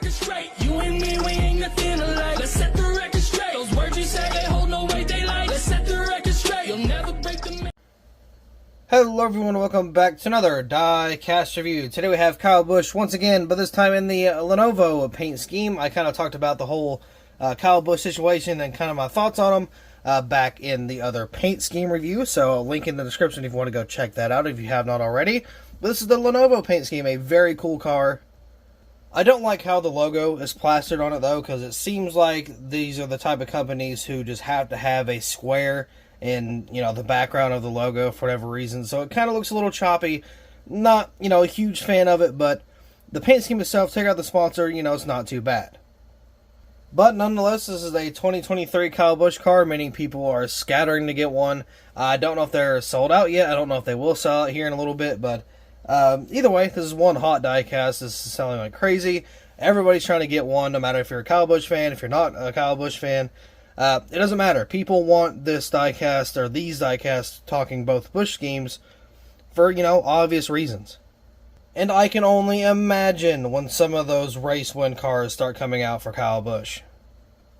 record straight. You and me, we ain't nothing alike. Let's set the record straight. Those words you say, they hold no weight, they like. Let's set the record straight. You'll never break the... Hello everyone, welcome back to another Diecast review. Today we have Kyle Busch once again, but this time in the Lenovo paint scheme. I kind of talked about the whole Kyle Busch situation and kind of my thoughts on him back in the other paint scheme review. So I'll link in the description if you want to go check that out if you have not already. But this is the Lenovo paint scheme, a very cool car. I don't like how the logo is plastered on it though, because it seems like these are the type of companies who just have to have a square in, you know, the background of the logo for whatever reason. So it kind of looks a little choppy. Not, you know, a huge fan of it, but the paint scheme itself, take out the sponsor, you know, it's not too bad. But nonetheless, this is a 2023 Kyle Busch car. Many people are scattering to get one. I don't know if they're sold out yet. I don't know if they will sell out here in a little bit, but either way, this is one hot diecast. This is selling like crazy. Everybody's trying to get one, no matter if you're a Kyle Busch fan, if you're not a Kyle Busch fan. It doesn't matter. People want this diecast, or these diecasts, talking both Busch schemes, for, you know, obvious reasons. And I can only imagine when some of those race win cars start coming out for Kyle Busch.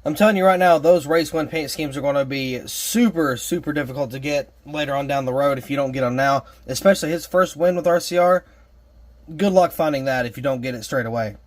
I'm telling you right now, those race win paint schemes are going to be super, super difficult to get later on down the road if you don't get them now. Especially his first win with RCR. Good luck finding that if you don't get it straight away.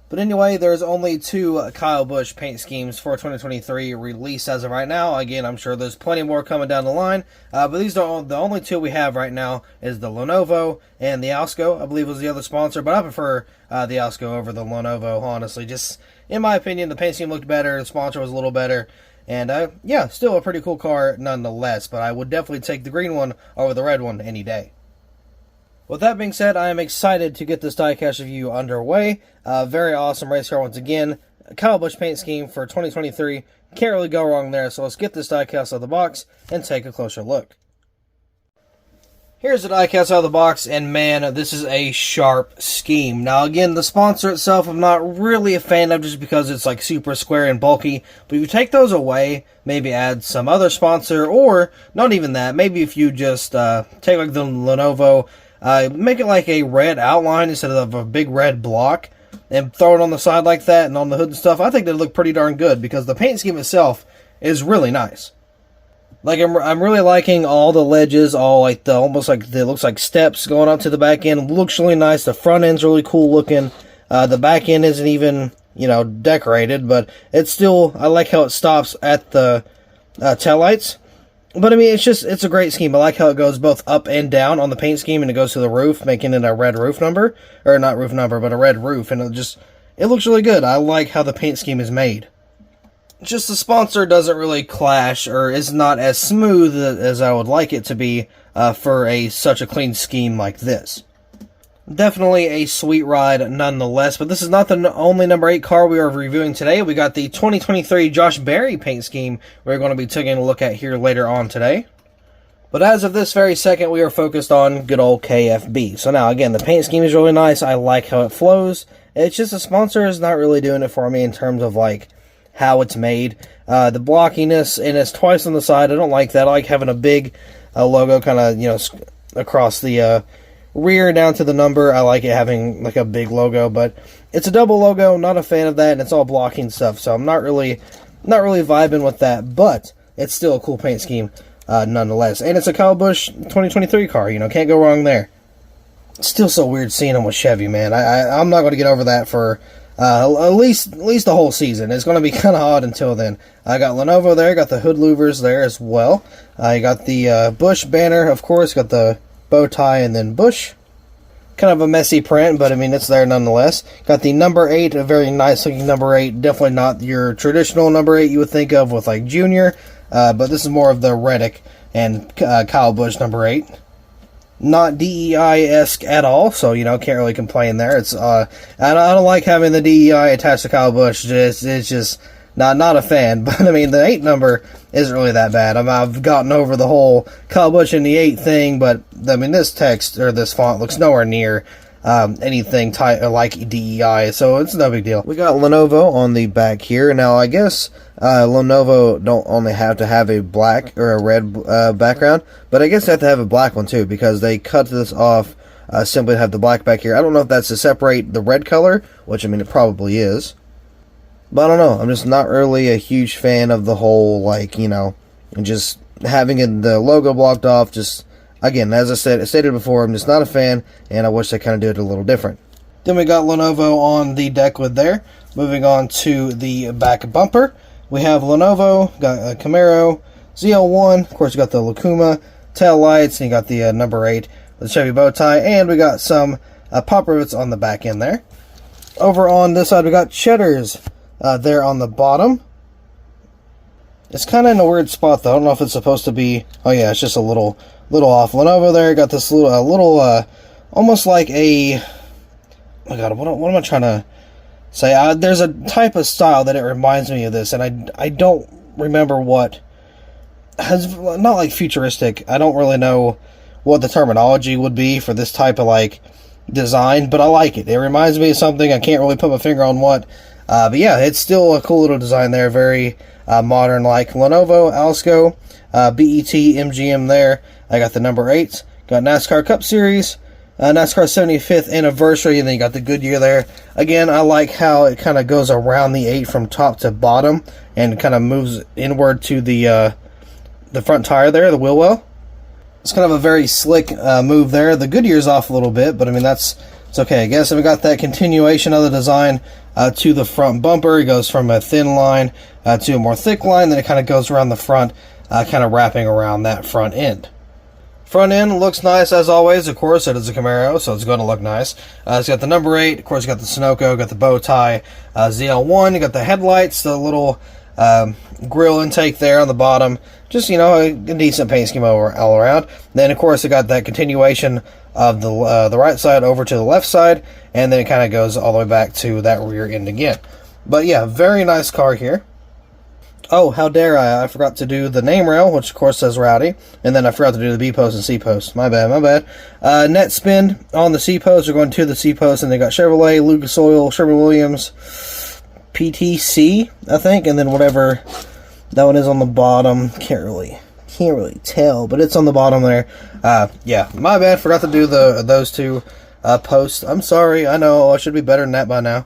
But anyway, there's only two Kyle Busch paint schemes for 2023 released as of right now. Again, I'm sure there's plenty more coming down the line. But these are the only two we have right now is the Lenovo and the Alsco, I believe was the other sponsor. But I prefer the Alsco over the Lenovo, honestly. Just, in my opinion, the paint scheme looked better. The sponsor was a little better. And, yeah, still a pretty cool car nonetheless. But I would definitely take the green one over the red one any day. With that being said, I am excited to get this diecast review underway. Very awesome race car once again. Kyle Busch paint scheme for 2023. Can't really go wrong there, so let's get this diecast out of the box and take a closer look. Here's the diecast out of the box, and man, this is a sharp scheme. Now again, the sponsor itself I'm not really a fan of just because it's like super square and bulky. But if you take those away, maybe add some other sponsor, or not even that, maybe if you just take like the Lenovo, make it like a red outline instead of a big red block and throw it on the side like that and on the hood and stuff. I think that'd look pretty darn good because the paint scheme itself is really nice. Like I'm really liking all the ledges, all like the almost like it looks like steps going up to the back end. It looks really nice. The front end's really cool looking. The back end isn't even, you know, decorated, but it's still, I like how it stops at the taillights. But I mean, it's a great scheme. I like how it goes both up and down on the paint scheme, and it goes to the roof, making it a red roof number. Or not roof number, but a red roof. And it looks really good. I like how the paint scheme is made. Just the sponsor doesn't really clash, or is not as smooth as I would like it to be for such a clean scheme like this. Definitely a sweet ride nonetheless, but this is not the only number 8 car we are reviewing today. We got the 2023 Josh Berry paint scheme we're going to be taking a look at here later on today. But as of this very second, we are focused on good old KFB. So now, again, the paint scheme is really nice. I like how it flows. It's just the sponsor is not really doing it for me in terms of, like, how it's made. The blockiness, and it's twice on the side. I don't like that. I like having a big logo kind of, you know, across the rear down to the number. I like it having like a big logo, but it's a double logo. Not a fan of that, and it's all blocking stuff, so I'm not really vibing with that. But it's still a cool paint scheme nonetheless, and it's a Kyle Busch 2023 car. You know, can't go wrong there. It's still so weird seeing them with Chevy, man. I'm not going to get over that for at least the whole season. It's going to be kind of odd until then. I got Lenovo there, got the hood louvers there as well. I got the Busch banner, of course, got the bow tie and then Busch. Kind of a messy print, but I mean, it's there nonetheless. Got the number 8, a very nice looking number 8. Definitely not your traditional number 8 you would think of with like Junior, but this is more of the Reddick and Kyle Busch number 8. Not DEI-esque at all, so, you know, can't really complain there. It's I don't like having the DEI attached to Kyle Busch. It's just not a fan, but I mean, the 8 number isn't really that bad. I've gotten over the whole Kyle Busch in the 8 thing, but I mean, this text or this font looks nowhere near anything like DEI, so it's no big deal. We got Lenovo on the back here. Now, I guess Lenovo don't only have to have a black or a red background, but I guess they have to have a black one too, because they cut this off simply have the black back here. I don't know if that's to separate the red color, which, I mean, it probably is. But I don't know. I'm just not really a huge fan of the whole, like, you know, just having the logo blocked off. Just, again, as I stated before, I'm just not a fan, and I wish they kind of did it a little different. Then we got Lenovo on the deck with there. Moving on to the back bumper. We have Lenovo, got a Camaro, ZL1, of course you got the Lacuma tail lights, and you got the number 8 with the Chevy bow tie, and we got some pop rivets on the back end there. Over on this side we got Cheddars there on the bottom. It's kind of in a weird spot though. I don't know if it's supposed to be. Oh yeah, it's just a little off. Lenovo there got this little almost like a. Oh my god, what am I trying to say? There's a type of style that it reminds me of this, and I don't remember what. Has not like futuristic. I don't really know what the terminology would be for this type of like design, but I like it. It reminds me of something. I can't really put my finger on what. But yeah, it's still a cool little design there. Very modern, like Lenovo, Alsco, BET, MGM there. I got the number 8. Got NASCAR Cup Series, NASCAR 75th anniversary, and then you got the Goodyear there. Again, I like how it kind of goes around the 8 from top to bottom and kind of moves inward to the front tire there, the wheel well. It's kind of a very slick move there. The Goodyear's off a little bit, but I mean, it's okay, I guess. And we got that continuation of the design to the front bumper. It goes from a thin line to a more thick line, then it kind of goes around the front, kind of wrapping around that front end. Front end looks nice as always. Of course, it is a Camaro, so it's going to look nice. It's got the number 8. Of course, you got the Sunoco, got the bow tie, ZL1. You got the headlights, the little grill intake there on the bottom. Just, you know, a decent paint scheme all around. Then, of course, it got that continuation of the right side over to the left side, and then it kind of goes all the way back to that rear end again. But yeah, very nice car here. Oh, how dare I forgot to do the name rail, which of course says Rowdy, and then I forgot to do the B post and C post. My bad. Net spin on the C post. We're going to the C post, and they got Chevrolet, Lucas Oil, Sherwin-Williams, PTC, I think, and then whatever that one is on the bottom. Can't really tell, but it's on the bottom there. Yeah, my bad. Forgot to do those two posts. I'm sorry. I know I should be better than that by now.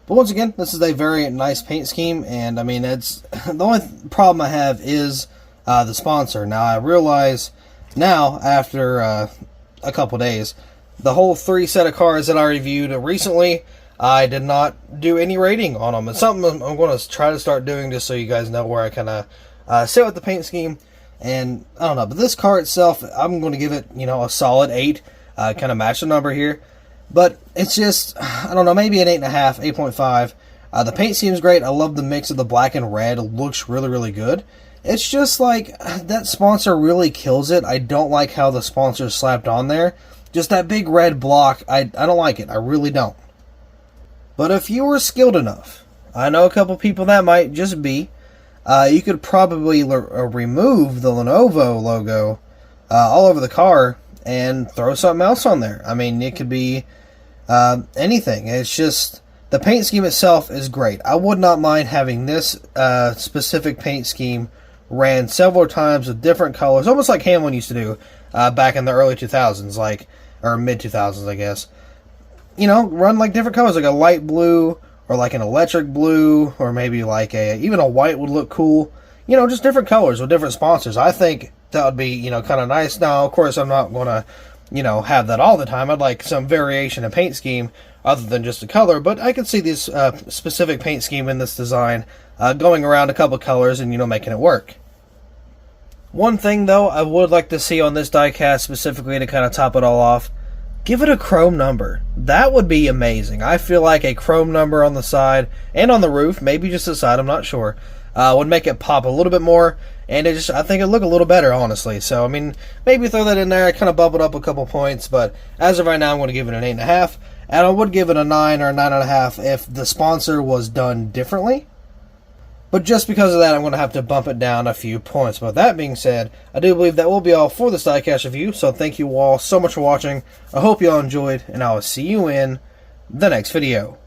But once again, this is a very nice paint scheme, and I mean, it's the only problem I have is the sponsor. Now I realize now after a couple days, the whole 3 set of cars that I reviewed recently, I did not do any rating on them. It's something I'm going to try to start doing just so you guys know where I kind of sit with the paint scheme. And I don't know, but this car itself, I'm going to give it, you know, a solid 8. Kind of match the number here. But it's just, I don't know, maybe an 8.5, 8.5. The paint seems great. I love the mix of the black and red. It looks really, really good. It's just like, that sponsor really kills it. I don't like how the sponsor is slapped on there. Just that big red block, I don't like it. I really don't. But if you were skilled enough, I know a couple people that might just be, you could probably remove the Lenovo logo all over the car and throw something else on there. I mean, it could be anything. It's just, the paint scheme itself is great. I would not mind having this specific paint scheme ran several times with different colors, almost like Hamlin used to do back in the early 2000s, like, or mid 2000s, I guess. You know, run like different colors, like a light blue, or like an electric blue, or maybe like even a white would look cool. You know, just different colors with different sponsors. I think that would be, you know, kind of nice. Now, of course, I'm not going to, you know, have that all the time. I'd like some variation in paint scheme other than just the color, but I could see this specific paint scheme in this design going around a couple colors and, you know, making it work. One thing, though, I would like to see on this diecast specifically to kind of top it all off, give it a chrome number. That would be amazing. I feel like a chrome number on the side and on the roof, maybe just the side, I'm not sure, would make it pop a little bit more, and I think it'd look a little better, honestly. So, I mean, maybe throw that in there, kind of bump it up a couple points, but as of right now, I'm going to give it an 8.5, and I would give it a 9 or a 9.5 if the sponsor was done differently. But just because of that, I'm going to have to bump it down a few points. But that being said, I do believe that will be all for this diecast review. So thank you all so much for watching. I hope you all enjoyed, and I will see you in the next video.